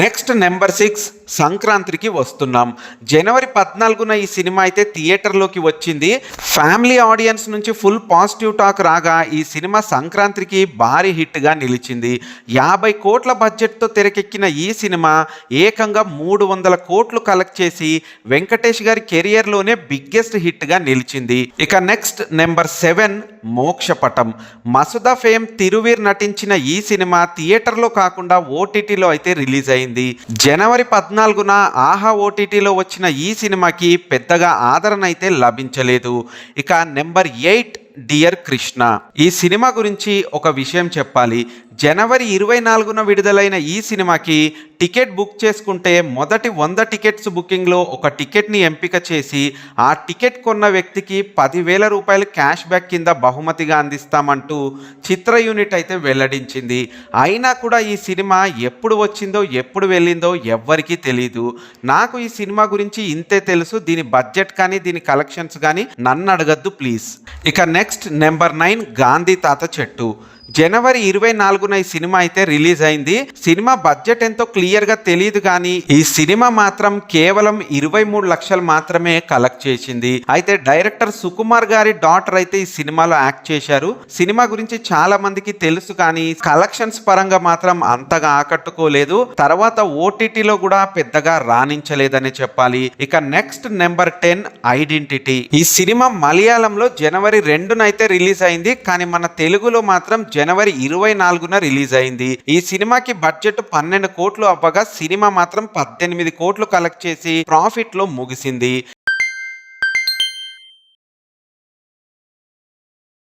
Next number 6 సంక్రాంతికి వస్తున్నాం. జనవరి 14న ఈ సినిమా అయితే థియేటర్లోకి వచ్చింది. ఫ్యామిలీ ఆడియన్స్ నుంచి ఫుల్ పాజిటివ్ టాక్ రాగా ఈ సినిమా సంక్రాంతికి భారీ హిట్గా నిలిచింది. 50 కోట్ల బడ్జెట్తో తెరకెక్కిన ఈ సినిమా ఏకంగా 300 కోట్లు కలెక్ట్ చేసి వెంకటేష్ గారి కెరియర్లోనే బిగ్గెస్ట్ హిట్గా నిలిచింది. ఇక next number 7 Mokshapatam. Masooda fame Thiruveer నటించిన ఈ సినిమా థియేటర్లో కాకుండా ఓటీటీలో అయితే రిలీజ్ అయింది. జనవరి 14న ఆహా ఓటీటీలో వచ్చిన ఈ సినిమాకి పెద్దగా ఆదరణ అయితే లభించలేదు. ఇక నెంబర్ 8 డియర్ కృష్ణ. ఈ సినిమా గురించి ఒక విషయం చెప్పాలి. జనవరి 24న విడుదలైన ఈ సినిమాకి టికెట్ బుక్ చేసుకుంటే మొదటి 100 టికెట్స్ బుకింగ్లో ఒక టికెట్ని ఎంపిక చేసి ఆ టికెట్ కొన్న వ్యక్తికి 10,000 రూపాయలు క్యాష్ బ్యాక్ కింద బహుమతిగా అందిస్తామంటూ చిత్ర యూనిట్ అయితే వెల్లడించింది. అయినా కూడా ఈ సినిమా ఎప్పుడు వచ్చిందో ఎప్పుడు వెళ్ళిందో ఎవ్వరికీ తెలియదు. నాకు ఈ సినిమా గురించి ఇంతే తెలుసు. దీని బడ్జెట్ కానీ దీని కలెక్షన్స్ కానీ నన్ను అడగద్దు ప్లీజ్. ఇక నెక్స్ట్ నెంబర్ 9 గాంధీ తాత చెట్టు. జనవరి 24న ఈ సినిమా అయితే రిలీజ్ అయింది. సినిమా బడ్జెట్ ఎంతో క్లియర్గా తెలియదు కానీ ఈ సినిమా మాత్రం కేవలం 23 లక్షలు మాత్రమే కలెక్ట్ చేసింది. అయితే డైరెక్టర్ సుకుమార్ గారి డాటర్ అయితే ఈ సినిమాలో యాక్ట్ చేశారు. సినిమా గురించి చాలా మందికి తెలుసు కానీ కలెక్షన్స్ పరంగా మాత్రం అంతగా ఆకట్టుకోలేదు. తర్వాత ఓటీటీలో కూడా పెద్దగా రాణించలేదని చెప్పాలి. ఇక నెక్స్ట్ నెంబర్ 10 ఐడెంటిటీ. ఈ సినిమా మలయాళంలో జనవరి 2న అయితే రిలీజ్ అయింది. కానీ మన తెలుగులో మాత్రం జనవరి 24న రిలీజ్ అయింది. ఈ సినిమాకి బడ్జెట్ 12 కోట్లు అవ్వగా సినిమా మాత్రం 18 కోట్లు కలెక్ట్ చేసి ప్రాఫిట్ లో ముగిసింది.